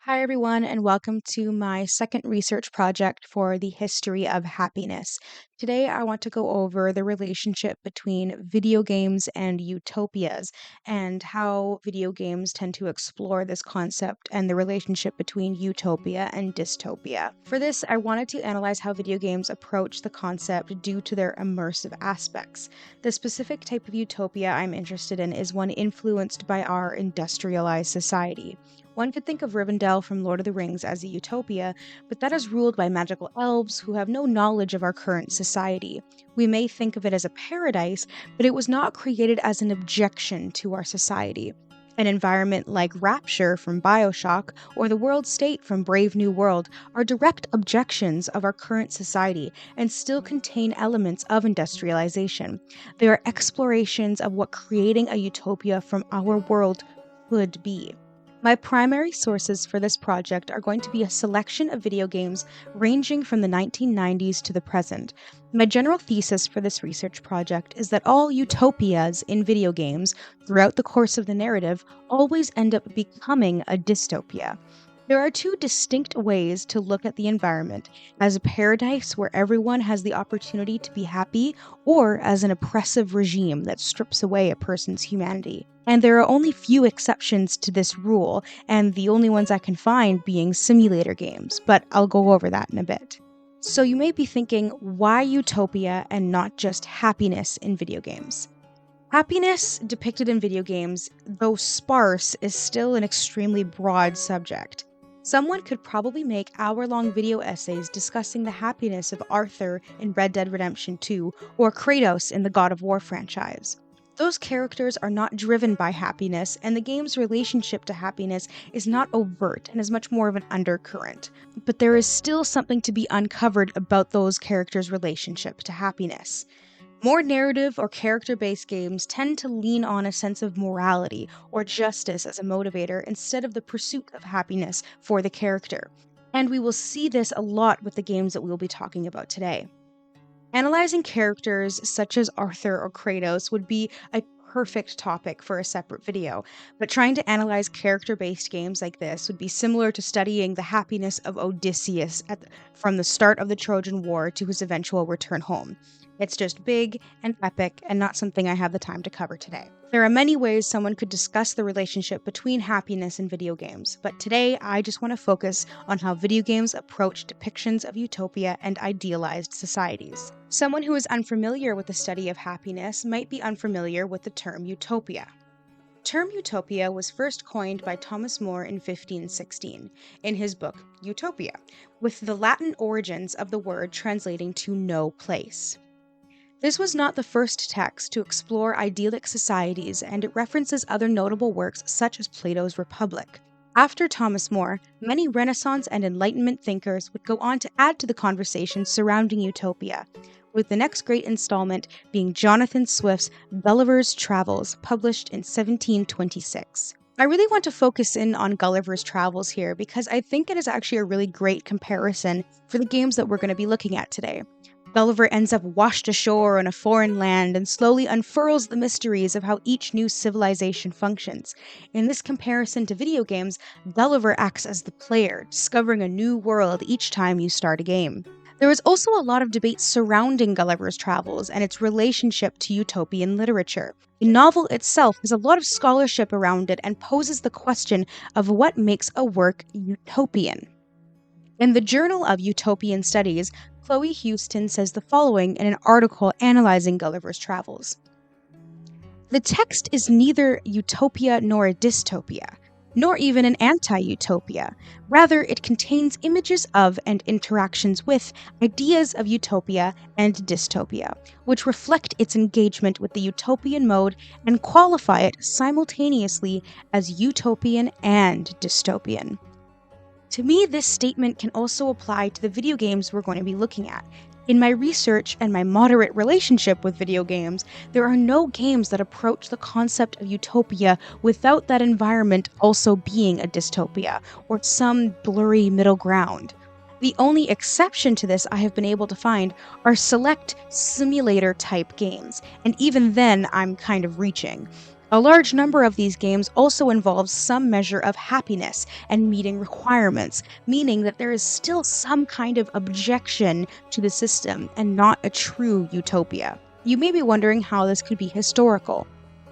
Hi, everyone, and welcome to my second research project for the history of happiness. Today, I want to go over the relationship between video games and utopias and how video games tend to explore this concept and the relationship between utopia and dystopia. For this, I wanted to analyze how video games approach the concept due to their immersive aspects. The specific type of utopia I'm interested in is one influenced by our industrialized society. One could think of Rivendell from Lord of the Rings as a utopia, but that is ruled by magical elves who have no knowledge of our current society. We may think of it as a paradise, but it was not created as an objection to our society. An environment like Rapture from Bioshock or the World State from Brave New World are direct objections of our current society and still contain elements of industrialization. They are explorations of what creating a utopia from our world could be. My primary sources for this project are going to be a selection of video games ranging from the 1990s to the present. My general thesis for this research project is that all utopias in video games, throughout the course of the narrative, always end up becoming a dystopia. There are two distinct ways to look at the environment: as a paradise where everyone has the opportunity to be happy, or as an oppressive regime that strips away a person's humanity. And there are only few exceptions to this rule, and the only ones I can find being simulator games, but I'll go over that in a bit. So you may be thinking, why utopia and not just happiness in video games? Happiness depicted in video games, though sparse, is still an extremely broad subject. Someone could probably make hour-long video essays discussing the happiness of Arthur in Red Dead Redemption 2 or Kratos in the God of War franchise. Those characters are not driven by happiness, and the game's relationship to happiness is not overt and is much more of an undercurrent. But there is still something to be uncovered about those characters' relationship to happiness. More narrative or character-based games tend to lean on a sense of morality or justice as a motivator instead of the pursuit of happiness for the character. And we will see this a lot with the games that we will be talking about today. Analyzing characters such as Arthur or Kratos would be a perfect topic for a separate video, but trying to analyze character-based games like this would be similar to studying the happiness of Odysseus from the start of the Trojan War to his eventual return home. It's just big and epic and not something I have the time to cover today. There are many ways someone could discuss the relationship between happiness and video games, but today I just want to focus on how video games approach depictions of utopia and idealized societies. Someone who is unfamiliar with the study of happiness might be unfamiliar with the term utopia. The term utopia was first coined by Thomas More in 1516 in his book Utopia, with the Latin origins of the word translating to no place. This was not the first text to explore idyllic societies, and it references other notable works such as Plato's Republic. After Thomas More, many Renaissance and Enlightenment thinkers would go on to add to the conversation surrounding utopia, with the next great installment being Jonathan Swift's Gulliver's Travels, published in 1726. I really want to focus in on Gulliver's Travels here because I think it is actually a really great comparison for the games that we're going to be looking at today. Gulliver ends up washed ashore on a foreign land and slowly unfurls the mysteries of how each new civilization functions. In this comparison to video games, Gulliver acts as the player, discovering a new world each time you start a game. There is also a lot of debate surrounding Gulliver's Travels and its relationship to utopian literature. The novel itself has a lot of scholarship around it and poses the question of what makes a work utopian. In the Journal of Utopian Studies, Chloe Houston says the following in an article analyzing Gulliver's Travels. The text is neither utopia nor a dystopia, nor even an anti-utopia. Rather, it contains images of and interactions with ideas of utopia and dystopia, which reflect its engagement with the utopian mode and qualify it simultaneously as utopian and dystopian. To me, this statement can also apply to the video games we're going to be looking at. In my research and my moderate relationship with video games, there are no games that approach the concept of utopia without that environment also being a dystopia, or some blurry middle ground. The only exception to this I have been able to find are select simulator-type games, and even then I'm kind of reaching. A large number of these games also involves some measure of happiness and meeting requirements, meaning that there is still some kind of objection to the system and not a true utopia. You may be wondering how this could be historical.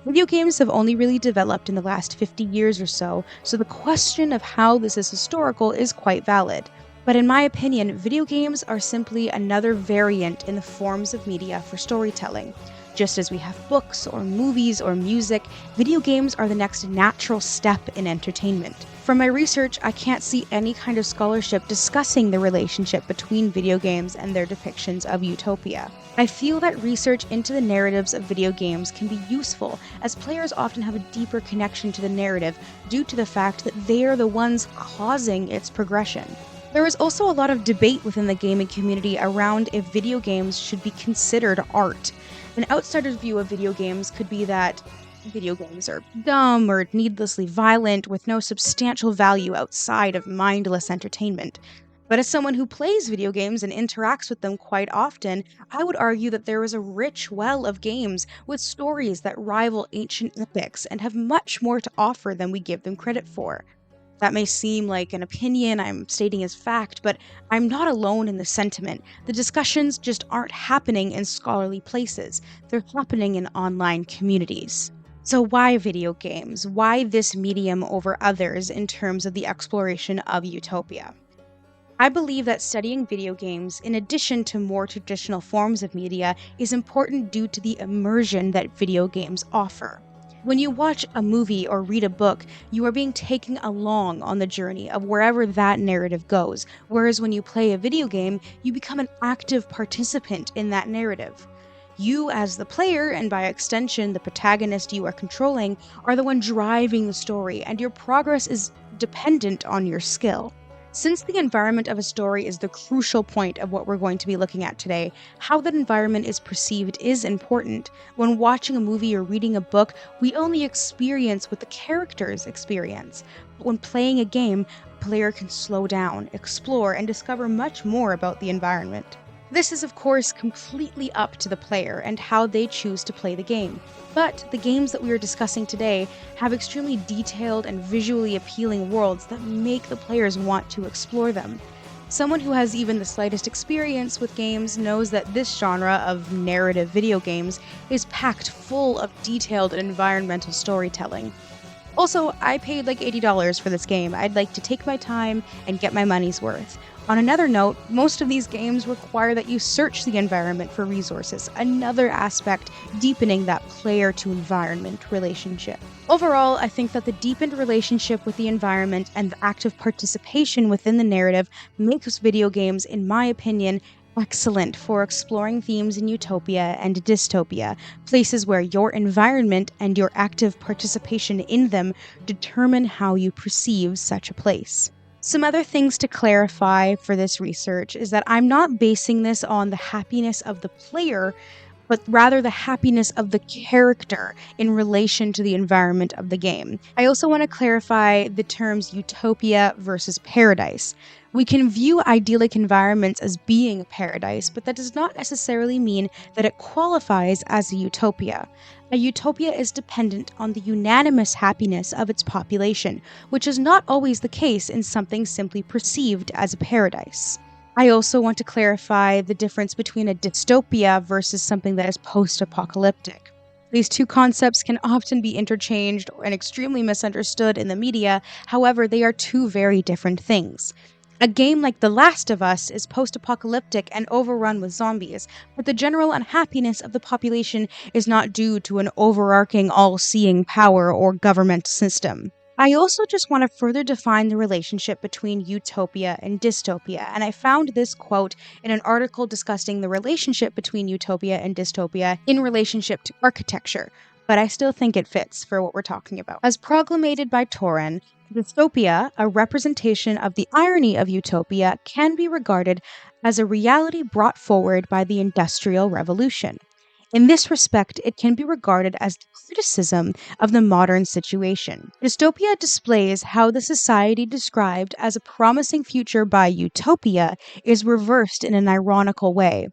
Video games have only really developed in the last 50 years or so the question of how this is historical is quite valid. But in my opinion, video games are simply another variant in the forms of media for storytelling. Just as we have books or movies or music, video games are the next natural step in entertainment. From my research, I can't see any kind of scholarship discussing the relationship between video games and their depictions of utopia. I feel that research into the narratives of video games can be useful, as players often have a deeper connection to the narrative due to the fact that they are the ones causing its progression. There is also a lot of debate within the gaming community around if video games should be considered art. An outsider's view of video games could be that video games are dumb or needlessly violent with no substantial value outside of mindless entertainment. But as someone who plays video games and interacts with them quite often, I would argue that there is a rich well of games with stories that rival ancient epics and have much more to offer than we give them credit for. That may seem like an opinion I'm stating as fact, but I'm not alone in the sentiment. The discussions just aren't happening in scholarly places, they're happening in online communities. So, why video games? Why this medium over others in terms of the exploration of utopia? I believe that studying video games, in addition to more traditional forms of media, is important due to the immersion that video games offer. When you watch a movie or read a book, you are being taken along on the journey of wherever that narrative goes, whereas when you play a video game, you become an active participant in that narrative. You, as the player, and by extension, the protagonist you are controlling, are the one driving the story, and your progress is dependent on your skill. Since the environment of a story is the crucial point of what we're going to be looking at today, how that environment is perceived is important. When watching a movie or reading a book, we only experience what the characters experience. But when playing a game, a player can slow down, explore, and discover much more about the environment. This is, of course, completely up to the player and how they choose to play the game. But the games that we are discussing today have extremely detailed and visually appealing worlds that make the players want to explore them. Someone who has even the slightest experience with games knows that this genre of narrative video games is packed full of detailed and environmental storytelling. Also, I paid like $80 for this game. I'd like to take my time and get my money's worth. On another note, most of these games require that you search the environment for resources, another aspect deepening that player-to-environment relationship. Overall, I think that the deepened relationship with the environment and the active participation within the narrative makes video games, in my opinion, excellent for exploring themes in utopia and dystopia, places where your environment and your active participation in them determine how you perceive such a place. Some other things to clarify for this research is that I'm not basing this on the happiness of the player, but rather the happiness of the character in relation to the environment of the game. I also want to clarify the terms utopia versus paradise. We can view idyllic environments as being a paradise, but that does not necessarily mean that it qualifies as a utopia. A utopia is dependent on the unanimous happiness of its population, which is not always the case in something simply perceived as a paradise. I also want to clarify the difference between a dystopia versus something that is post-apocalyptic. These two concepts can often be interchanged and extremely misunderstood in the media, however, they are two very different things. A game like The Last of Us is post-apocalyptic and overrun with zombies, but the general unhappiness of the population is not due to an overarching all-seeing power or government system. I also just want to further define the relationship between utopia and dystopia, and I found this quote in an article discussing the relationship between utopia and dystopia in relationship to architecture, but I still think it fits for what we're talking about. As proclamated by Torin, dystopia, a representation of the irony of utopia, can be regarded as a reality brought forward by the Industrial Revolution. In this respect, it can be regarded as the criticism of the modern situation. Dystopia displays how the society described as a promising future by utopia is reversed in an ironical way.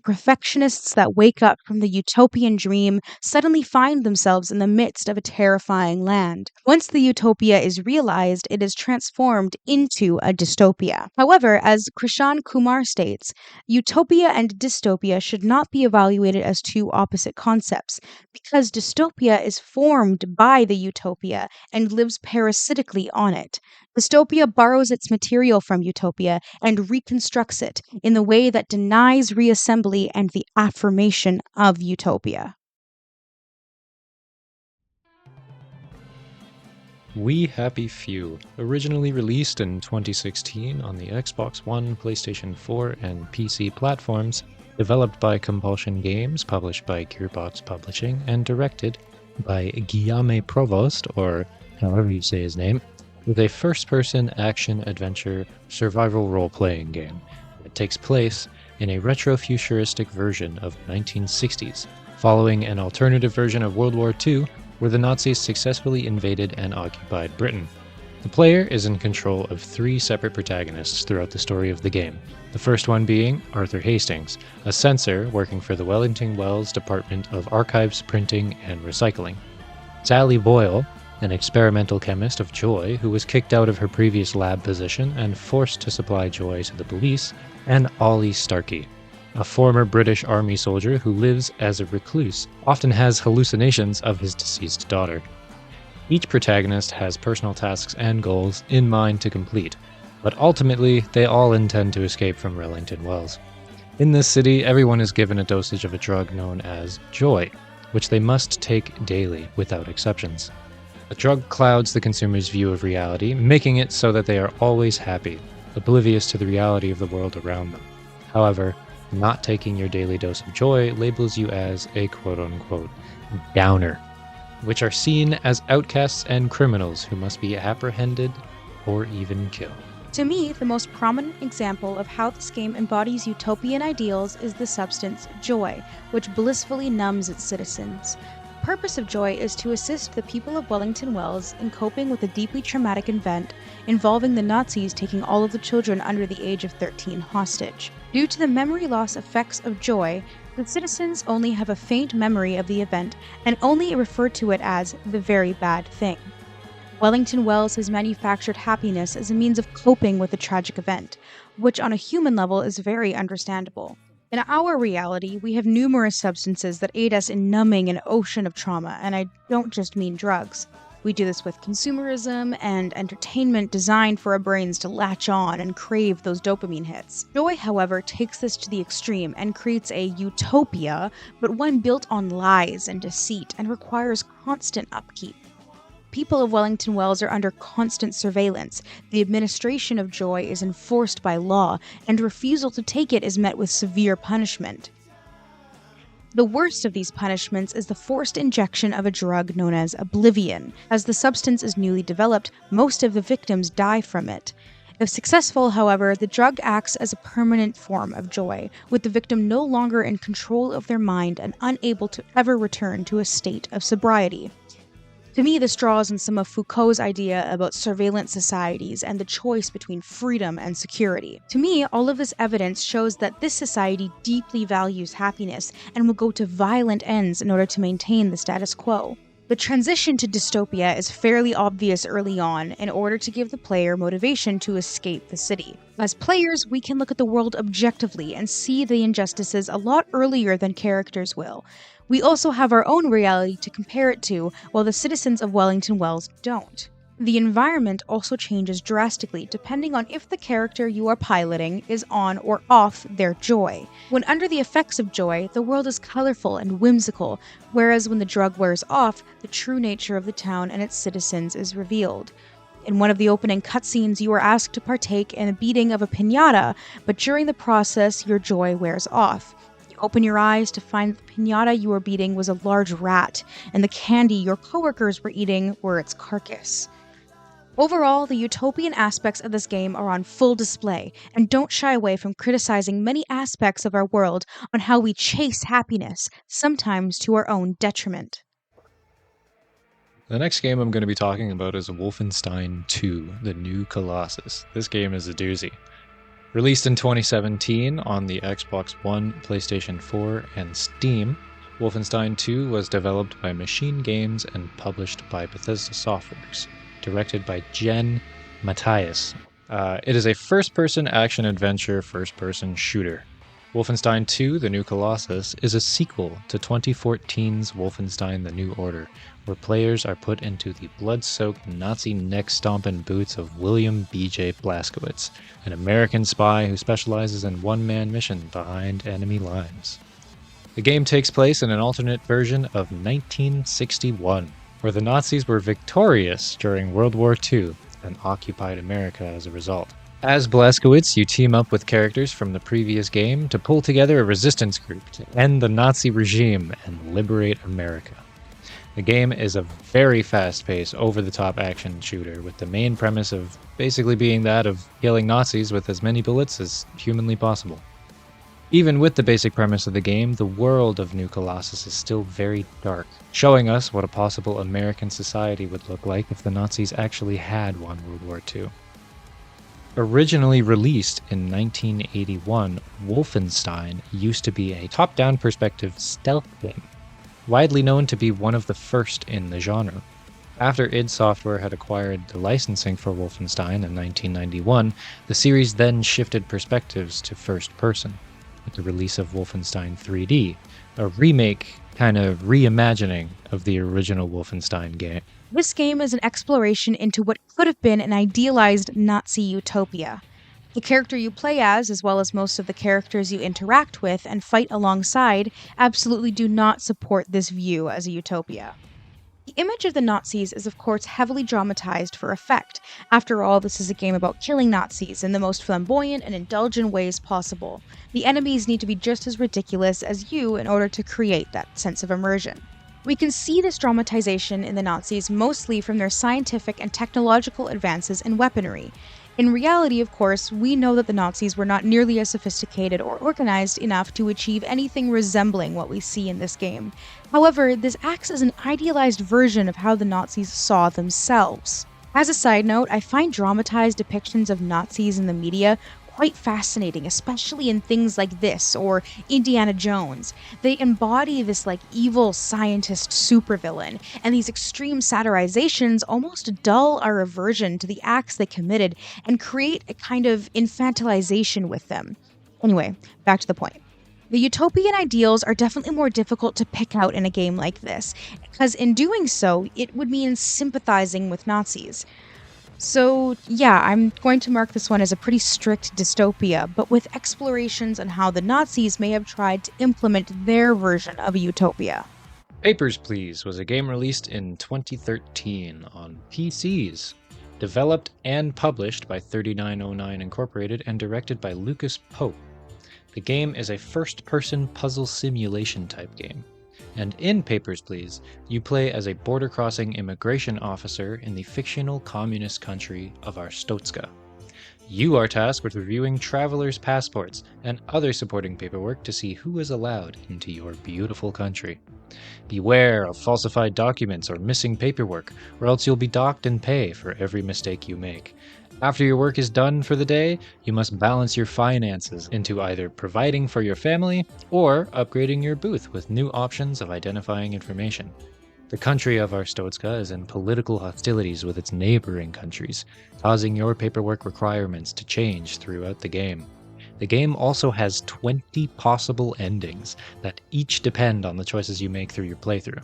Perfectionists that wake up from the utopian dream suddenly find themselves in the midst of a terrifying land. Once the utopia is realized, it is transformed into a dystopia. However, as Krishan Kumar states, utopia and dystopia should not be evaluated as two opposite concepts, because dystopia is formed by the utopia and lives parasitically on it. Dystopia borrows its material from utopia and reconstructs it in the way that denies reassembly and the affirmation of utopia. We Happy Few, originally released in 2016 on the Xbox One, PlayStation 4, and PC platforms, developed by Compulsion Games, published by Gearbox Publishing, and directed by Guillaume Provost, or however you say his name, with a first-person action-adventure survival role-playing game that takes place in a retro-futuristic version of 1960s, following an alternative version of World War II where the Nazis successfully invaded and occupied Britain. The player is in control of three separate protagonists throughout the story of the game. The first one being Arthur Hastings, a censor working for the Wellington Wells Department of Archives, Printing, and Recycling. Sally Boyle, an experimental chemist of Joy who was kicked out of her previous lab position and forced to supply Joy to the police, and Ollie Starkey, a former British Army soldier who lives as a recluse, often has hallucinations of his deceased daughter. Each protagonist has personal tasks and goals in mind to complete, but ultimately they all intend to escape from Wellington Wells. In this city, everyone is given a dosage of a drug known as Joy, which they must take daily without exceptions. The drug clouds the consumer's view of reality, making it so that they are always happy, oblivious to the reality of the world around them. However, not taking your daily dose of joy labels you as a quote-unquote downer, which are seen as outcasts and criminals who must be apprehended or even killed. To me, the most prominent example of how this game embodies utopian ideals is the substance joy, which blissfully numbs its citizens. The purpose of joy is to assist the people of Wellington Wells in coping with a deeply traumatic event involving the Nazis taking all of the children under the age of 13 hostage. Due to the memory loss effects of joy, the citizens only have a faint memory of the event and only refer to it as the very bad thing. Wellington Wells has manufactured happiness as a means of coping with the tragic event, which on a human level is very understandable. In our reality, we have numerous substances that aid us in numbing an ocean of trauma, and I don't just mean drugs. We do this with consumerism and entertainment designed for our brains to latch on and crave those dopamine hits. Joy, however, takes this to the extreme and creates a utopia, but one built on lies and deceit and requires constant upkeep. People of Wellington Wells are under constant surveillance. The administration of joy is enforced by law, and refusal to take it is met with severe punishment. The worst of these punishments is the forced injection of a drug known as oblivion. As the substance is newly developed, most of the victims die from it. If successful, however, the drug acts as a permanent form of joy, with the victim no longer in control of their mind and unable to ever return to a state of sobriety. To me, this draws on some of Foucault's idea about surveillance societies and the choice between freedom and security. To me, all of this evidence shows that this society deeply values happiness and will go to violent ends in order to maintain the status quo. The transition to dystopia is fairly obvious early on in order to give the player motivation to escape the city. As players, we can look at the world objectively and see the injustices a lot earlier than characters will. We also have our own reality to compare it to, while the citizens of Wellington Wells don't. The environment also changes drastically depending on if the character you are piloting is on or off their joy. When under the effects of joy, the world is colorful and whimsical, whereas when the drug wears off, the true nature of the town and its citizens is revealed. In one of the opening cutscenes, you are asked to partake in a beating of a piñata, but during the process, your joy wears off. You open your eyes to find the piñata you were beating was a large rat, and the candy your coworkers were eating were its carcass. Overall, the utopian aspects of this game are on full display, and don't shy away from criticizing many aspects of our world on how we chase happiness, sometimes to our own detriment. The next game I'm going to be talking about is Wolfenstein 2, The New Colossus. This game is a doozy. Released in 2017 on the Xbox One, PlayStation 4, and Steam, Wolfenstein 2 was developed by Machine Games and published by Bethesda Softworks, directed by Jen Matthias. It is a first-person action-adventure, first-person shooter. Wolfenstein 2: The New Colossus is a sequel to 2014's Wolfenstein: The New Order, where players are put into the blood-soaked Nazi neck-stomping boots of William B.J. Blazkowicz, an American spy who specializes in one-man mission behind enemy lines. The game takes place in an alternate version of 1961, where the Nazis were victorious during World War II and occupied America as a result. As Blazkowicz, you team up with characters from the previous game to pull together a resistance group to end the Nazi regime and liberate America. The game is a very fast-paced, over-the-top action shooter with the main premise of basically being that of killing Nazis with as many bullets as humanly possible. Even with the basic premise of the game, the world of New Colossus is still very dark, showing us what a possible American society would look like if the Nazis actually had won World War II. Originally released in 1981, Wolfenstein used to be a top-down perspective stealth game, widely known to be one of the first in the genre. After id Software had acquired the licensing for Wolfenstein in 1991, the series then shifted perspectives to first person, with the release of Wolfenstein 3D, a remake, kind of reimagining of the original Wolfenstein game. This game is an exploration into what could have been an idealized Nazi utopia. The character you play as well as most of the characters you interact with and fight alongside, absolutely do not support this view as a utopia. The image of the Nazis is of course heavily dramatized for effect. After all, this is a game about killing Nazis in the most flamboyant and indulgent ways possible. The enemies need to be just as ridiculous as you in order to create that sense of immersion. We can see this dramatization in the Nazis mostly from their scientific and technological advances in weaponry. In reality, of course, we know that the Nazis were not nearly as sophisticated or organized enough to achieve anything resembling what we see in this game. However, this acts as an idealized version of how the Nazis saw themselves. As a side note, I find dramatized depictions of Nazis in the media quite fascinating, especially in things like this or Indiana Jones. They embody this evil scientist supervillain, and these extreme satirizations almost dull our aversion to the acts they committed and create a kind of infantilization with them. Anyway, back to the point. The utopian ideals are definitely more difficult to pick out in a game like this, because in doing so, it would mean sympathizing with Nazis. So yeah, I'm going to mark this one as a pretty strict dystopia, but with explorations on how the Nazis may have tried to implement their version of a utopia. Papers, Please was a game released in 2013 on PCs, developed and published by 3909 Incorporated and directed by Lucas Pope. The game is a first-person puzzle simulation type game. And in Papers, Please, you play as a border-crossing immigration officer in the fictional communist country of Arstotzka. You are tasked with reviewing travelers' passports and other supporting paperwork to see who is allowed into your beautiful country. Beware of falsified documents or missing paperwork, or else you'll be docked and pay for every mistake you make. After your work is done for the day, you must balance your finances into either providing for your family or upgrading your booth with new options of identifying information. The country of Arstotzka is in political hostilities with its neighboring countries, causing your paperwork requirements to change throughout the game. The game also has 20 possible endings that each depend on the choices you make through your playthrough.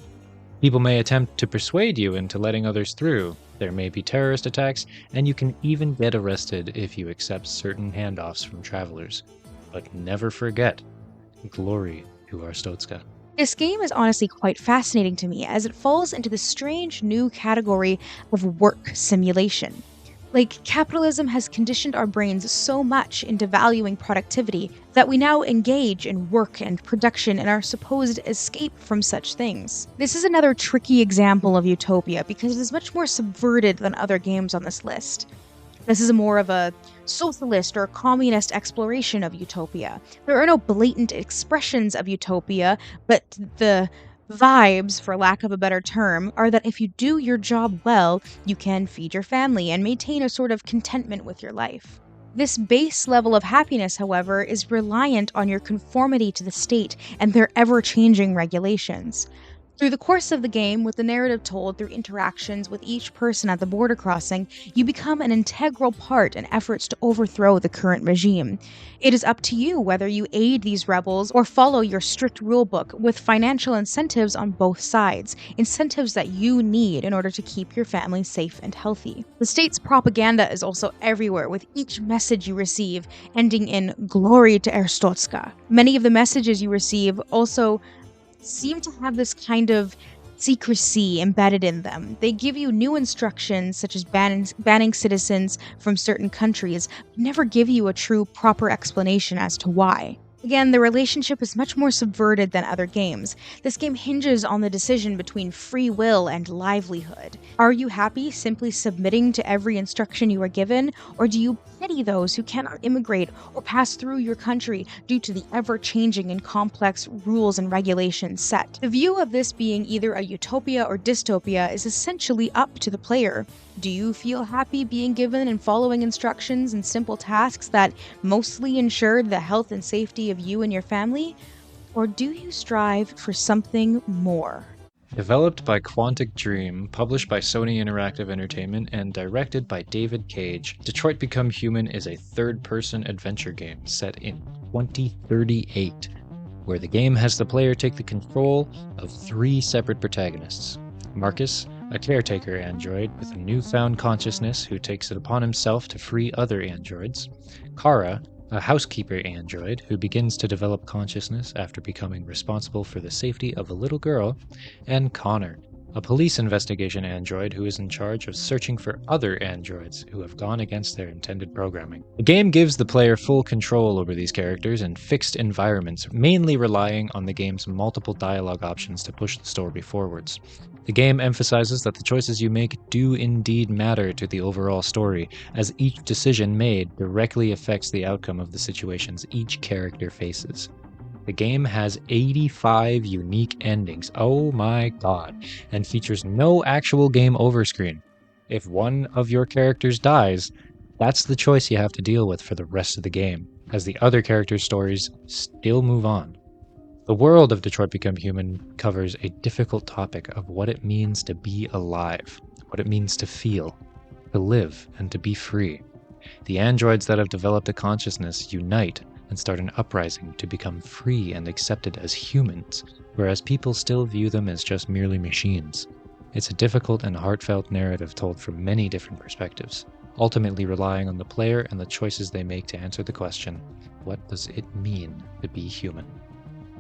People may attempt to persuade you into letting others through. There may be terrorist attacks, and you can even get arrested if you accept certain handoffs from travelers. But never forget, glory to Arstotzka. This game is honestly quite fascinating to me as it falls into the strange new category of work simulation. Capitalism has conditioned our brains so much into valuing productivity that we now engage in work and production in our supposed escape from such things. This is another tricky example of Utopia because it is much more subverted than other games on this list. This is more of a socialist or communist exploration of Utopia. There are no blatant expressions of Utopia, but the vibes, for lack of a better term, are that if you do your job well, you can feed your family and maintain a sort of contentment with your life. This base level of happiness, however, is reliant on your conformity to the state and their ever-changing regulations. Through the course of the game, with the narrative told through interactions with each person at the border crossing, you become an integral part in efforts to overthrow the current regime. It is up to you whether you aid these rebels or follow your strict rulebook, with financial incentives on both sides, incentives that you need in order to keep your family safe and healthy. The state's propaganda is also everywhere, with each message you receive ending in "Glory to Erstotska." Many of the messages you receive also seem to have this kind of secrecy embedded in them. They give you new instructions, such as banning citizens from certain countries, but never give you a true, proper explanation as to why. Again, the relationship is much more subverted than other games. This game hinges on the decision between free will and livelihood. Are you happy simply submitting to every instruction you are given, or do you pity those who cannot immigrate or pass through your country due to the ever-changing and complex rules and regulations set? The view of this being either a utopia or dystopia is essentially up to the player. Do you feel happy being given and following instructions and simple tasks that mostly ensure the health and safety of you and your family? Or do you strive for something more? Developed by Quantic Dream, published by Sony Interactive Entertainment, and directed by David Cage, Detroit Become Human is a third-person adventure game set in 2038, where the game has the player take the control of three separate protagonists. Marcus, a caretaker android with a newfound consciousness who takes it upon himself to free other androids. Kara, a housekeeper android who begins to develop consciousness after becoming responsible for the safety of a little girl. And Connor, a police investigation android who is in charge of searching for other androids who have gone against their intended programming. The game gives the player full control over these characters in fixed environments, mainly relying on the game's multiple dialogue options to push the story forwards. The game emphasizes that the choices you make do indeed matter to the overall story, as each decision made directly affects the outcome of the situations each character faces. The game has 85 unique endings, oh my god, and features no actual game over screen. If one of your characters dies, that's the choice you have to deal with for the rest of the game, as the other characters' stories still move on. The world of Detroit Become Human covers a difficult topic of what it means to be alive, what it means to feel, to live, and to be free. The androids that have developed a consciousness unite and start an uprising to become free and accepted as humans, whereas people still view them as just merely machines. It's a difficult and heartfelt narrative told from many different perspectives, ultimately relying on the player and the choices they make to answer the question, what does it mean to be human?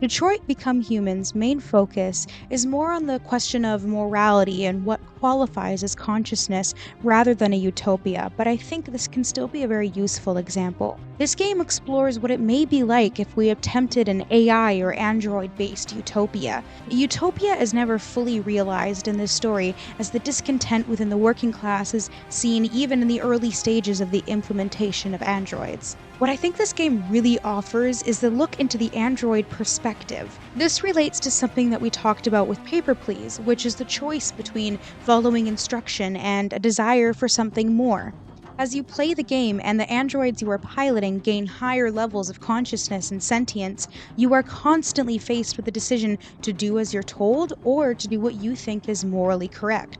Detroit Become Human's main focus is more on the question of morality and what qualifies as consciousness rather than a utopia, but I think this can still be a very useful example. This game explores what it may be like if we attempted an AI or android-based utopia. Utopia is never fully realized in this story, as the discontent within the working class is seen even in the early stages of the implementation of androids. What I think this game really offers is the look into the android perspective. This relates to something that we talked about with Paper Please, which is the choice between following instruction and a desire for something more. As you play the game and the androids you are piloting gain higher levels of consciousness and sentience, you are constantly faced with the decision to do as you're told or to do what you think is morally correct.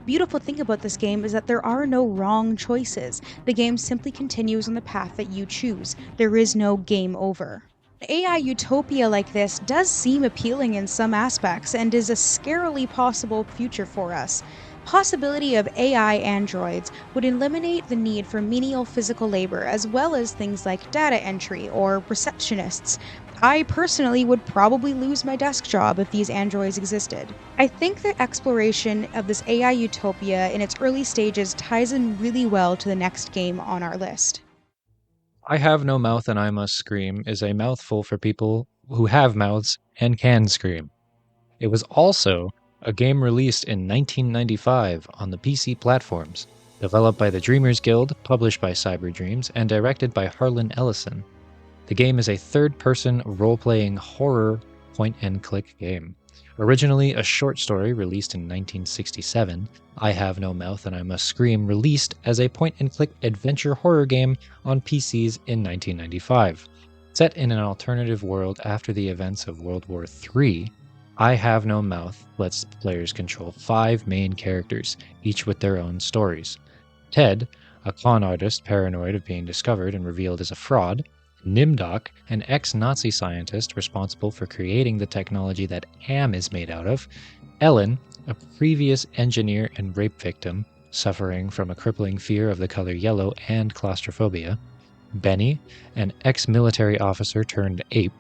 Beautiful thing about this game is that there are no wrong choices. The game simply continues on the path that you choose. There is no game over. An AI utopia like this does seem appealing in some aspects and is a scarily possible future for us. Possibility of AI androids would eliminate the need for menial physical labor, as well as things like data entry or receptionists. I personally would probably lose my desk job if these androids existed. I think the exploration of this AI utopia in its early stages ties in really well to the next game on our list. I Have No Mouth and I Must Scream is a mouthful for people who have mouths and can scream. It was also a game released in 1995 on the PC platforms, developed by the Dreamers Guild, published by Cyber Dreams, and directed by Harlan Ellison. The game is a third-person role-playing horror point-and-click game. Originally a short story released in 1967, I Have No Mouth and I Must Scream released as a point-and-click adventure horror game on PCs in 1995. Set in an alternative world after the events of World War III, I Have No Mouth lets players control 5 main characters, each with their own stories. Ted, a con artist paranoid of being discovered and revealed as a fraud; Nimdok, an ex-Nazi scientist responsible for creating the technology that ham is made out of; Ellen, a previous engineer and rape victim, suffering from a crippling fear of the color yellow and claustrophobia; Benny, an ex-military officer turned ape;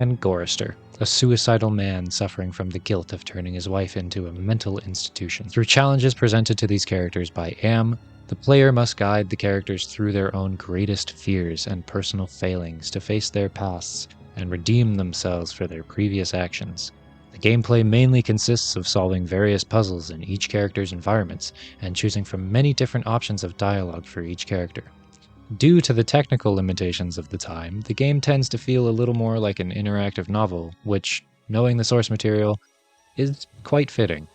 and Gorister, a suicidal man suffering from the guilt of turning his wife into a mental institution. Through challenges presented to these characters by Am, the player must guide the characters through their own greatest fears and personal failings to face their pasts and redeem themselves for their previous actions. The gameplay mainly consists of solving various puzzles in each character's environments and choosing from many different options of dialogue for each character. Due to the technical limitations of the time, the game tends to feel a little more like an interactive novel, which, knowing the source material, is quite fitting.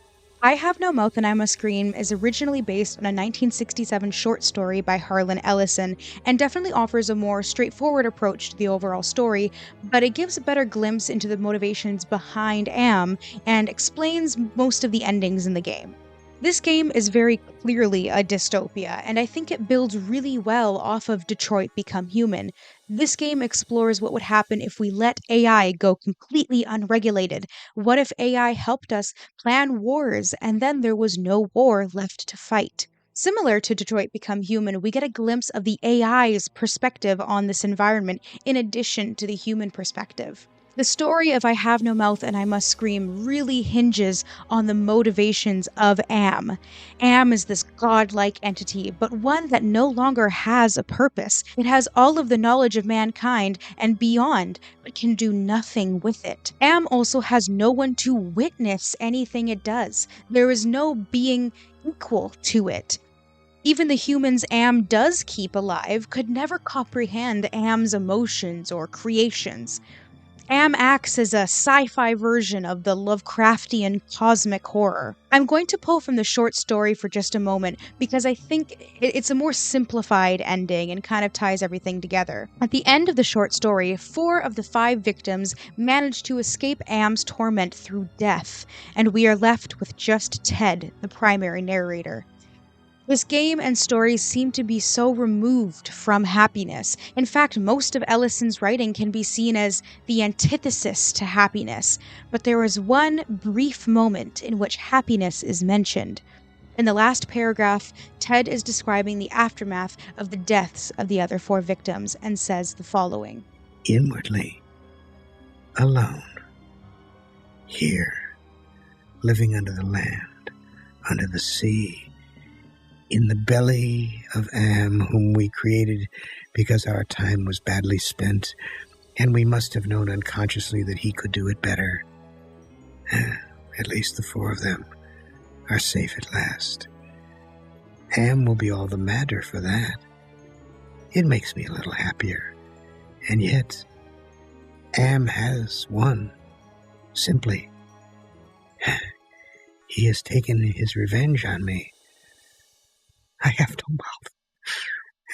I Have No Mouth and I Must Scream is originally based on a 1967 short story by Harlan Ellison and definitely offers a more straightforward approach to the overall story, but it gives a better glimpse into the motivations behind Am and explains most of the endings in the game. This game is very clearly a dystopia, and I think it builds really well off of Detroit Become Human. This game explores what would happen if we let AI go completely unregulated. What if AI helped us plan wars and then there was no war left to fight? Similar to Detroit Become Human, we get a glimpse of the AI's perspective on this environment in addition to the human perspective. The story of I Have No Mouth and I Must Scream really hinges on the motivations of Am. Am is this godlike entity, but one that no longer has a purpose. It has all of the knowledge of mankind and beyond, but can do nothing with it. Am also has no one to witness anything it does. There is no being equal to it. Even the humans Am does keep alive could never comprehend Am's emotions or creations. Am acts as a sci-fi version of the Lovecraftian cosmic horror. I'm going to pull from the short story for just a moment because I think it's a more simplified ending and kind of ties everything together. At the end of the short story, 4 of the 5 victims manage to escape Am's torment through death, and we are left with just Ted, the primary narrator. This game and story seem to be so removed from happiness. In fact, most of Ellison's writing can be seen as the antithesis to happiness, but there is one brief moment in which happiness is mentioned. In the last paragraph, Ted is describing the aftermath of the deaths of the other 4 victims and says the following: "Inwardly, alone, here, living under the land, under the sea, in the belly of Am, whom we created because our time was badly spent, and we must have known unconsciously that he could do it better. At least the 4 of them are safe at last. Am will be all the madder for that. It makes me a little happier. And yet, Am has won, simply. He has taken his revenge on me. I have no mouth,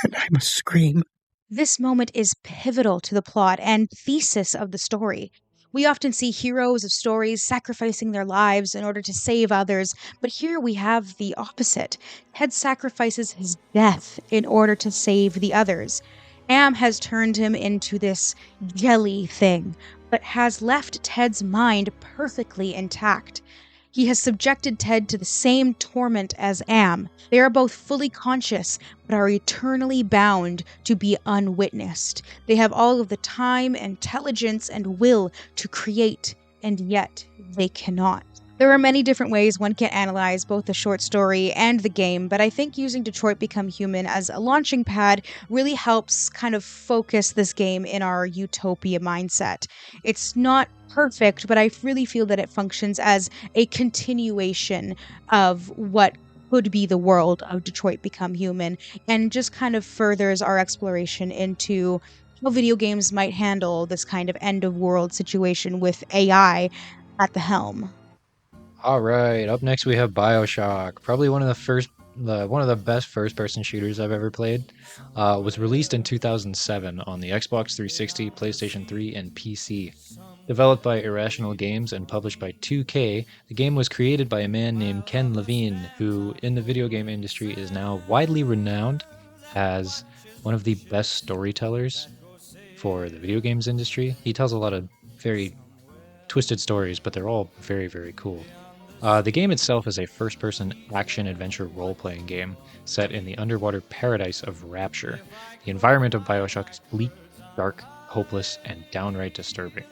and I must scream." This moment is pivotal to the plot and thesis of the story. We often see heroes of stories sacrificing their lives in order to save others, but here we have the opposite. Ted sacrifices his death in order to save the others. Am has turned him into this jelly thing, but has left Ted's mind perfectly intact. He has subjected Ted to the same torment as Am. They are both fully conscious, but are eternally bound to be unwitnessed. They have all of the time, intelligence, and will to create, and yet they cannot. There are many different ways one can analyze both the short story and the game, but I think using Detroit Become Human as a launching pad really helps kind of focus this game in our Utopia mindset. It's not perfect, but I really feel that it functions as a continuation of what could be the world of Detroit Become Human, and just kind of furthers our exploration into how video games might handle this kind of end of world situation with AI at the helm. All right, up next we have BioShock, probably one of the best first-person shooters I've ever played. Was released in 2007 on the Xbox 360, PlayStation 3, and PC. Developed by Irrational Games and published by 2K, the game was created by a man named Ken Levine, who in the video game industry is now widely renowned as one of the best storytellers for the video games industry. He tells a lot of very twisted stories, but they're all very, very cool. The game itself is a first person action adventure role playing game set in the underwater paradise of Rapture. The environment of Bioshock is bleak, dark, hopeless, and downright disturbing.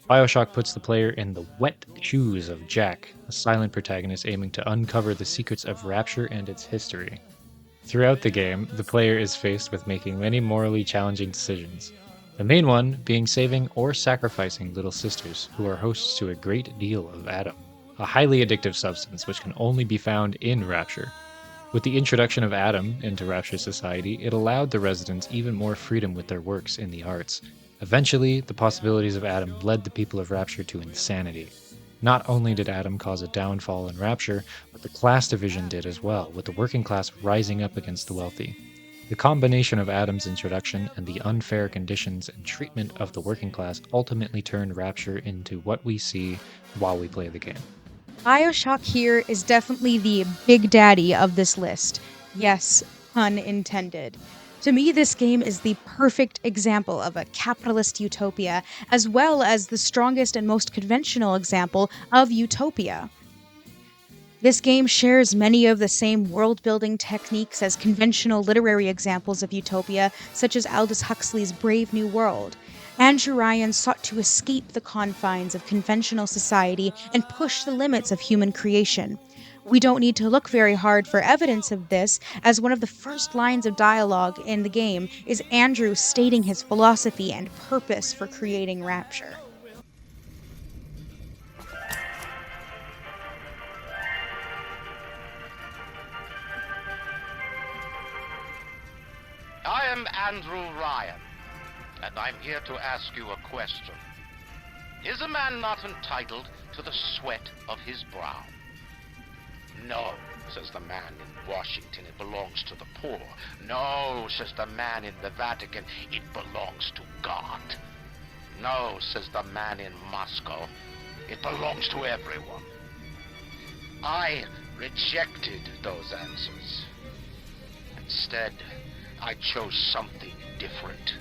Bioshock puts the player in the wet shoes of Jack, a silent protagonist aiming to uncover the secrets of Rapture and its history. Throughout the game, the player is faced with making many morally challenging decisions. The main one being saving or sacrificing little sisters, who are hosts to a great deal of Adam, a highly addictive substance which can only be found in Rapture. With the introduction of Adam into Rapture society, it allowed the residents even more freedom with their works in the arts. Eventually, the possibilities of Adam led the people of Rapture to insanity. Not only did Adam cause a downfall in Rapture, but the class division did as well, with the working class rising up against the wealthy. The combination of Adam's introduction and the unfair conditions and treatment of the working class ultimately turned Rapture into what we see while we play the game. BioShock here is definitely the big daddy of this list. Yes, pun intended. To me, this game is the perfect example of a capitalist utopia, as well as the strongest and most conventional example of utopia. This game shares many of the same world-building techniques as conventional literary examples of utopia, such as Aldous Huxley's Brave New World. Andrew Ryan sought to escape the confines of conventional society and push the limits of human creation. We don't need to look very hard for evidence of this, as one of the first lines of dialogue in the game is Andrew stating his philosophy and purpose for creating Rapture. I am Andrew Ryan, and I'm here to ask you a question. Is a man not entitled to the sweat of his brow? No, says the man in Washington, it belongs to the poor. No, says the man in the Vatican, it belongs to God. No, says the man in Moscow, it belongs to everyone. I rejected those answers. Instead, I chose something different.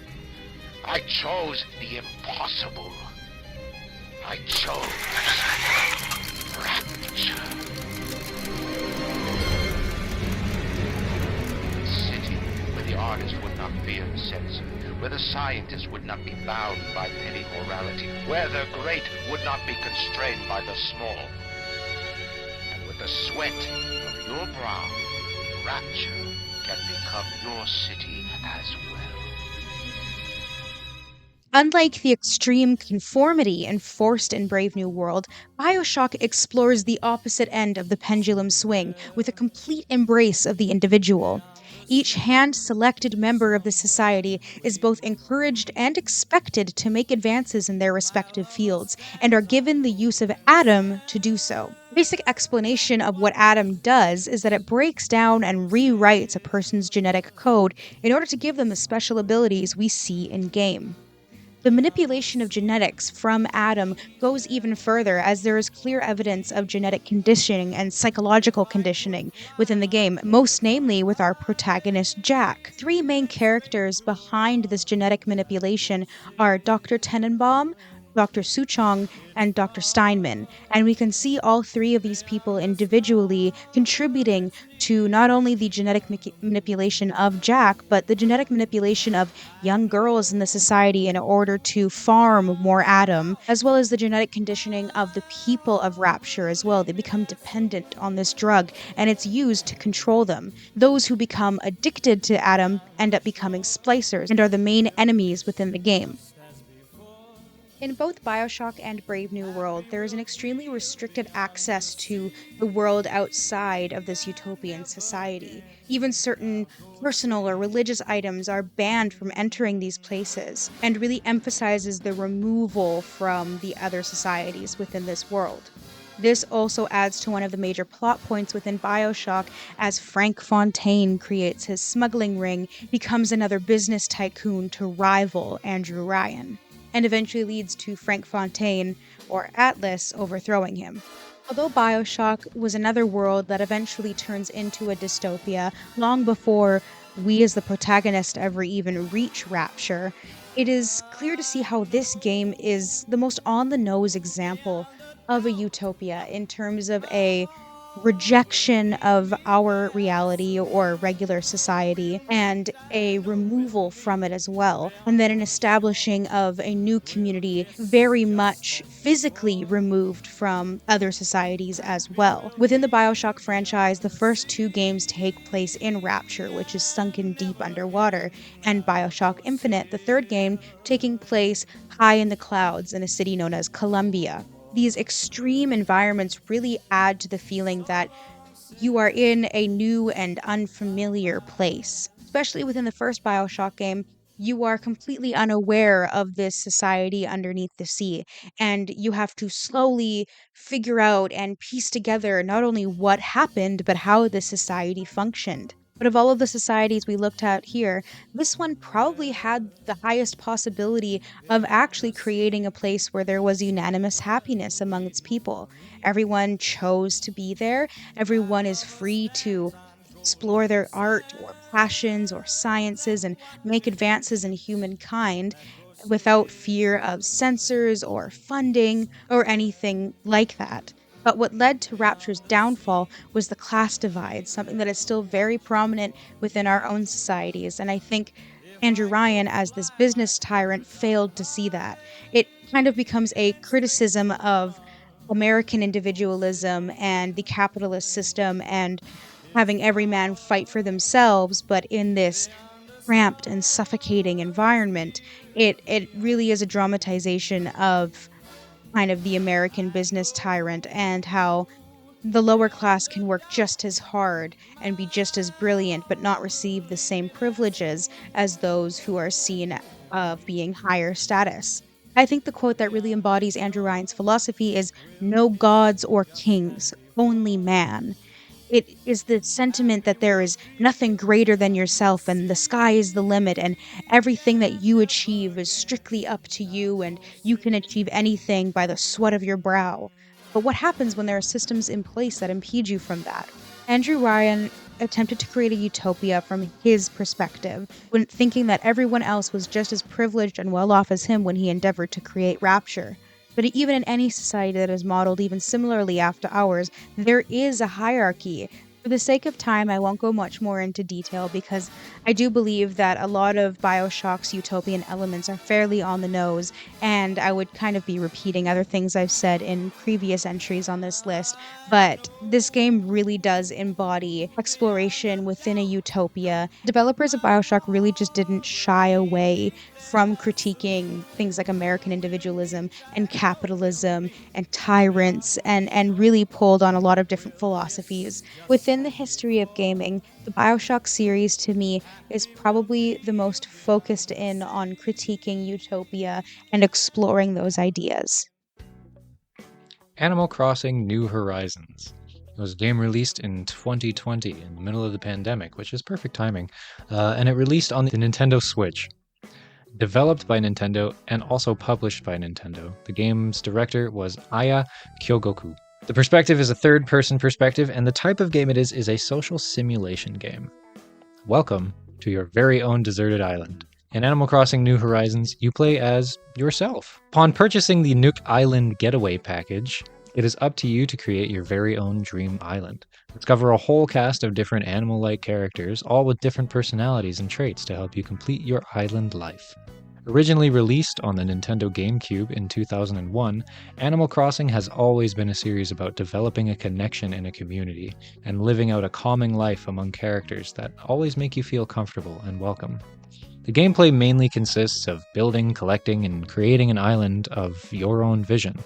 I chose the impossible. I chose Rapture. City where the artist would not fear the censor, where the scientist would not be bound by petty morality, where the great would not be constrained by the small. And with the sweat of your brow, Rapture can become your city as well. Unlike the extreme conformity enforced in Brave New World, BioShock explores the opposite end of the pendulum swing with a complete embrace of the individual. Each hand-selected member of the society is both encouraged and expected to make advances in their respective fields, and are given the use of Adam to do so. Basic explanation of what Adam does is that it breaks down and rewrites a person's genetic code in order to give them the special abilities we see in-game. The manipulation of genetics from Adam goes even further, as there is clear evidence of genetic conditioning and psychological conditioning within the game, most namely with our protagonist Jack. Three main characters behind this genetic manipulation are Dr. Tenenbaum, Dr. Suchong, and Dr. Steinman, and we can see all three of these people individually contributing to not only the genetic manipulation of Jack, but the genetic manipulation of young girls in the society in order to farm more Adam, as well as the genetic conditioning of the people of Rapture as well. They become dependent on this drug, and it's used to control them. Those who become addicted to Adam end up becoming splicers and are the main enemies within the game. In both BioShock and Brave New World, there is an extremely restricted access to the world outside of this utopian society. Even certain personal or religious items are banned from entering these places, and really emphasizes the removal from the other societies within this world. This also adds to one of the major plot points within BioShock, as Frank Fontaine creates his smuggling ring, becomes another business tycoon to rival Andrew Ryan, and eventually leads to Frank Fontaine, or Atlas, overthrowing him. Although BioShock was another world that eventually turns into a dystopia long before we as the protagonist ever even reach Rapture, it is clear to see how this game is the most on-the-nose example of a utopia in terms of a rejection of our reality or regular society and a removal from it as well, and then an establishing of a new community very much physically removed from other societies as well. Within the BioShock franchise, the first two games take place in Rapture, which is sunken deep underwater, and BioShock Infinite, the third game, taking place high in the clouds in a city known as Columbia. These extreme environments really add to the feeling that you are in a new and unfamiliar place. Especially within the first BioShock game, you are completely unaware of this society underneath the sea, and you have to slowly figure out and piece together not only what happened, but how the society functioned. But of all of the societies we looked at here, this one probably had the highest possibility of actually creating a place where there was unanimous happiness among its people. Everyone chose to be there, everyone is free to explore their art or passions or sciences and make advances in humankind without fear of censors or funding or anything like that. But what led to Rapture's downfall was the class divide, something that is still very prominent within our own societies. And I think Andrew Ryan, as this business tyrant, failed to see that. It kind of becomes a criticism of American individualism and the capitalist system and having every man fight for themselves, but in this cramped and suffocating environment, it really is a dramatization of kind of the American business tyrant and how the lower class can work just as hard and be just as brilliant but not receive the same privileges as those who are seen of being higher status. I think the quote that really embodies Andrew Ryan's philosophy is no gods or kings, only man. It is the sentiment that there is nothing greater than yourself and the sky is the limit and everything that you achieve is strictly up to you and you can achieve anything by the sweat of your brow. But what happens when there are systems in place that impede you from that? Andrew Ryan attempted to create a utopia from his perspective, when thinking that everyone else was just as privileged and well off as him when he endeavored to create Rapture. But even in any society that is modeled even similarly after ours, there is a hierarchy. For the sake of time, I won't go much more into detail because I do believe that a lot of BioShock's utopian elements are fairly on the nose, and I would kind of be repeating other things I've said in previous entries on this list, but this game really does embody exploration within a utopia. Developers of BioShock really just didn't shy away from critiquing things like American individualism and capitalism and tyrants and really pulled on a lot of different philosophies. Within the history of gaming, the BioShock series to me is probably the most focused in on critiquing utopia and exploring those ideas. Animal Crossing New Horizons. It was a game released in 2020 in the middle of the pandemic, which is perfect timing, and it released on the Nintendo Switch. Developed by Nintendo and also published by Nintendo, the game's director was Aya Kyogoku. The perspective is a third-person perspective, and the type of game it is a social simulation game. Welcome to your very own deserted island. In Animal Crossing New Horizons, you play as yourself. Upon purchasing the Nook Island Getaway package, it is up to you to create your very own dream island. Discover a whole cast of different animal-like characters, all with different personalities and traits to help you complete your island life. Originally released on the Nintendo GameCube in 2001, Animal Crossing has always been a series about developing a connection in a community and living out a calming life among characters that always make you feel comfortable and welcome. The gameplay mainly consists of building, collecting, and creating an island of your own vision.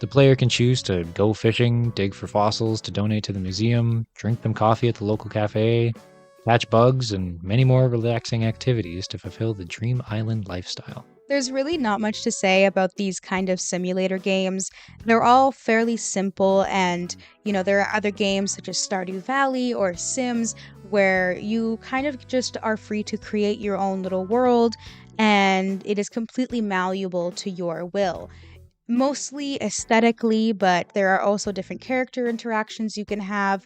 The player can choose to go fishing, dig for fossils to donate to the museum, drink them coffee at the local cafe, catch bugs, and many more relaxing activities to fulfill the Dream Island lifestyle. There's really not much to say about these kind of simulator games. They're all fairly simple, and there are other games such as Stardew Valley or Sims where you kind of just are free to create your own little world, and it is completely malleable to your will. Mostly aesthetically, but there are also different character interactions you can have.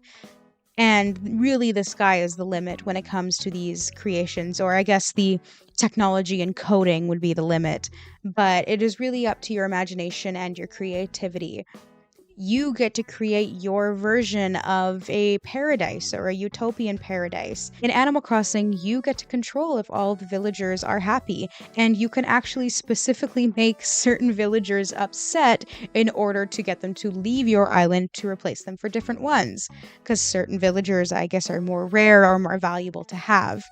And really, the sky is the limit when it comes to these creations, or I guess the technology and coding would be the limit. But it is really up to your imagination and your creativity. You get to create your version of a paradise or a utopian paradise. In Animal Crossing, you get to control if all the villagers are happy, and you can actually specifically make certain villagers upset in order to get them to leave your island to replace them for different ones, because certain villagers, I guess, are more rare or more valuable to have.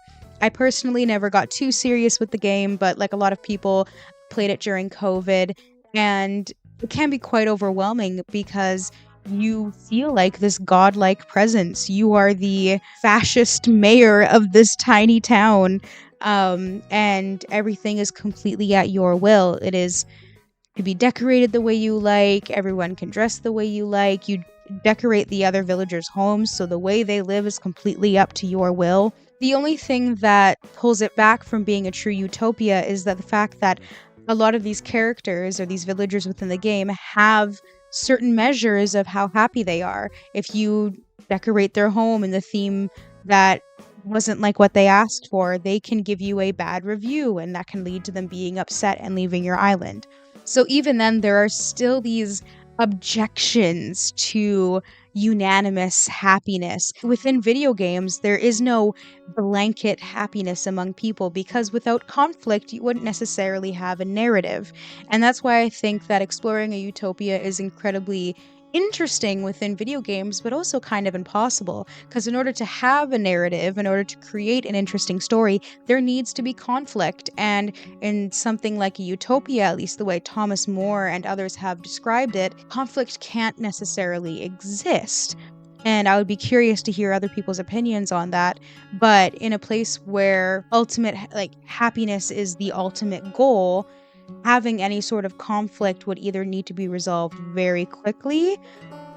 I personally never got too serious with the game, but like a lot of people, played it during COVID, and it can be quite overwhelming because you feel like this godlike presence. You are the fascist mayor of this tiny town, and everything is completely at your will. It is to be decorated the way you like. Everyone can dress the way you like. You decorate the other villagers' homes, so the way they live is completely up to your will. The only thing that pulls it back from being a true utopia is that the fact that a lot of these characters or these villagers within the game have certain measures of how happy they are. If you decorate their home in the theme that wasn't like what they asked for, they can give you a bad review, and that can lead to them being upset and leaving your island. So even then, there are still these objections to unanimous happiness. Within video games, there is no blanket happiness among people, because without conflict, you wouldn't necessarily have a narrative. And that's why I think that exploring a utopia is incredibly interesting within video games, but also kind of impossible, because in order to have a narrative, in order to create an interesting story, there needs to be conflict. And in something like a utopia, at least the way Thomas More and others have described it, conflict can't necessarily exist. And I would be curious to hear other people's opinions on that. But in a place where happiness is the ultimate goal, having any sort of conflict would either need to be resolved very quickly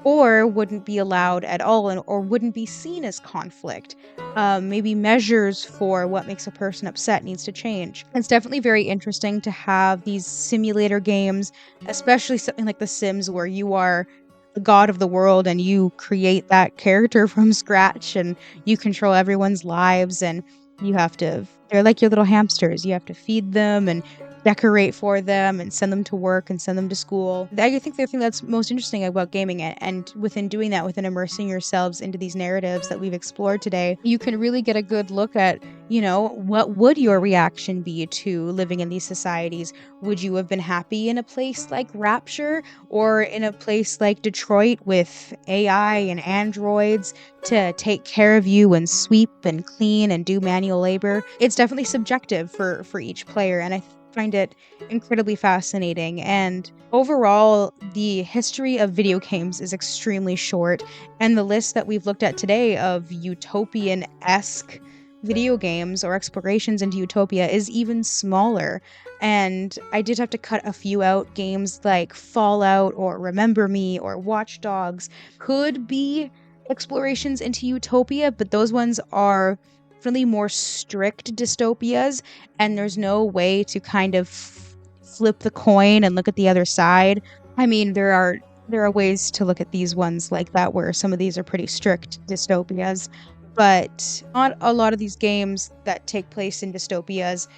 or wouldn't be allowed at all, or wouldn't be seen as conflict. Maybe measures for what makes a person upset needs to change. It's definitely very interesting to have these simulator games, especially something like The Sims, where you are the god of the world and you create that character from scratch and you control everyone's lives, and they're like your little hamsters. You have to feed them and decorate for them and send them to work and send them to school. I think the thing that's most interesting about gaming, and within doing that, within immersing yourselves into these narratives that we've explored today, you can really get a good look at, what would your reaction be to living in these societies? Would you have been happy in a place like Rapture, or in a place like Detroit with AI and androids to take care of you and sweep and clean and do manual labor? It's definitely subjective for each player, and I find it incredibly fascinating. And overall, the history of video games is extremely short, and the list that we've looked at today of utopian-esque video games or explorations into utopia is even smaller. And I did have to cut a few out. Games like Fallout or Remember Me or Watch Dogs could be explorations into utopia, but those ones are really more strict dystopias, and there's no way to kind of flip the coin and look at the other side. I mean, there are ways to look at these ones like that, where some of these are pretty strict dystopias, but not a lot of these games that take place in dystopias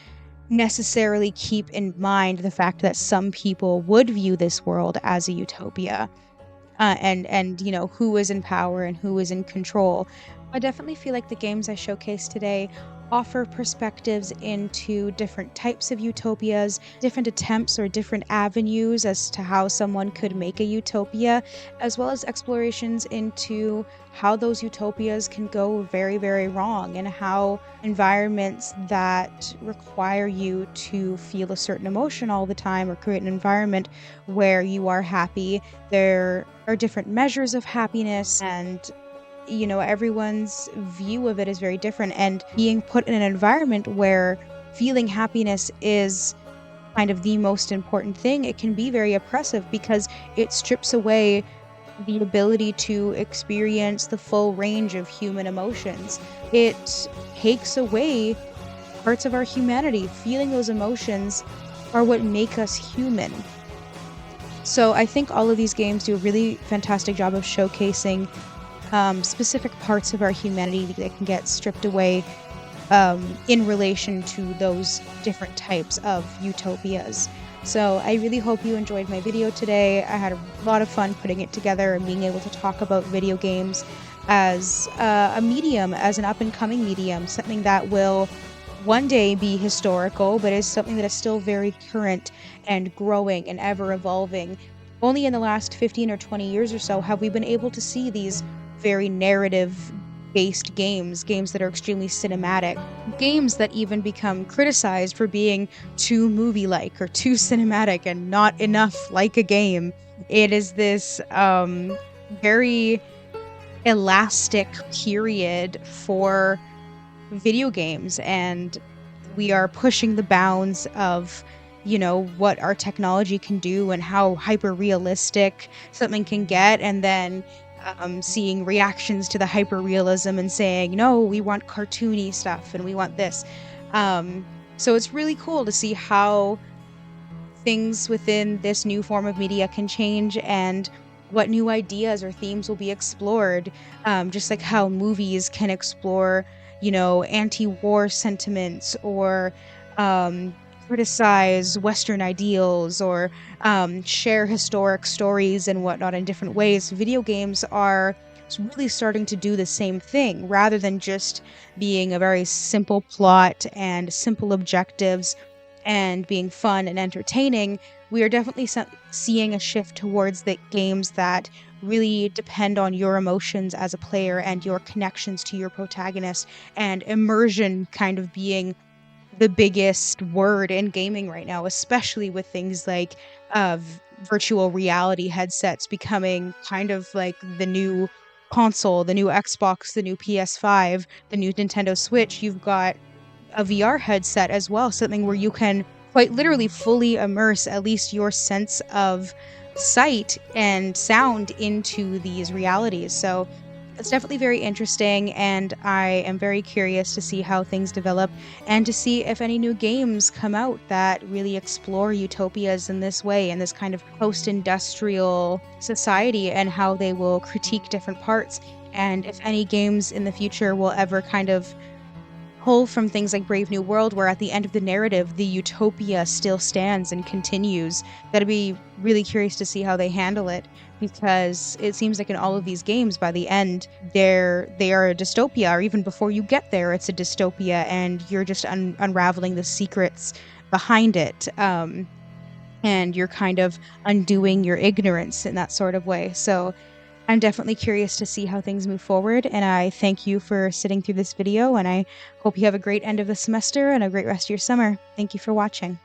necessarily keep in mind the fact that some people would view this world as a utopia, and who is in power and who is in control. I definitely feel like the games I showcased today offer perspectives into different types of utopias, different attempts or different avenues as to how someone could make a utopia, as well as explorations into how those utopias can go very, very wrong, and how environments that require you to feel a certain emotion all the time or create an environment where you are happy, there are different measures of happiness, and everyone's view of it is very different. And being put in an environment where feeling happiness is kind of the most important thing, it can be very oppressive because it strips away the ability to experience the full range of human emotions. It takes away parts of our humanity. Feeling those emotions are what make us human. So I think all of these games do a really fantastic job of showcasing specific parts of our humanity that can get stripped away in relation to those different types of utopias. So I really hope you enjoyed my video today. I had a lot of fun putting it together and being able to talk about video games as a medium, as an up-and-coming medium, something that will one day be historical, but is something that is still very current and growing and ever evolving. Only in the last 15 or 20 years or so have we been able to see these very narrative-based games that are extremely cinematic, games that even become criticized for being too movie-like or too cinematic and not enough like a game. It is this very elastic period for video games, and we are pushing the bounds of what our technology can do and how hyper realistic something can get, and then seeing reactions to the hyper realism and saying, no, we want cartoony stuff and we want this. So it's really cool to see how things within this new form of media can change and what new ideas or themes will be explored, just like how movies can explore anti-war sentiments or criticize Western ideals or share historic stories and whatnot in different ways. Video games are really starting to do the same thing, rather than just being a very simple plot and simple objectives and being fun and entertaining. We are definitely seeing a shift towards the games that really depend on your emotions as a player and your connections to your protagonist, and immersion kind of being the biggest word in gaming right now, especially with things like virtual reality headsets becoming kind of like the new console, the new Xbox, the new PS5, the new Nintendo Switch. You've got a VR headset as well, something where you can quite literally fully immerse at least your sense of sight and sound into these realities. So it's definitely very interesting, and I am very curious to see how things develop and to see if any new games come out that really explore utopias in this way, in this kind of post-industrial society, and how they will critique different parts, and if any games in the future will ever kind of pull from things like Brave New World, where at the end of the narrative, the utopia still stands and continues. That'd be really curious to see how they handle it, because it seems like in all of these games, by the end, they are a dystopia, or even before you get there, it's a dystopia, and you're just unraveling the secrets behind it. And you're kind of undoing your ignorance in that sort of way. So I'm definitely curious to see how things move forward, and I thank you for sitting through this video, and I hope you have a great end of the semester and a great rest of your summer. Thank you for watching.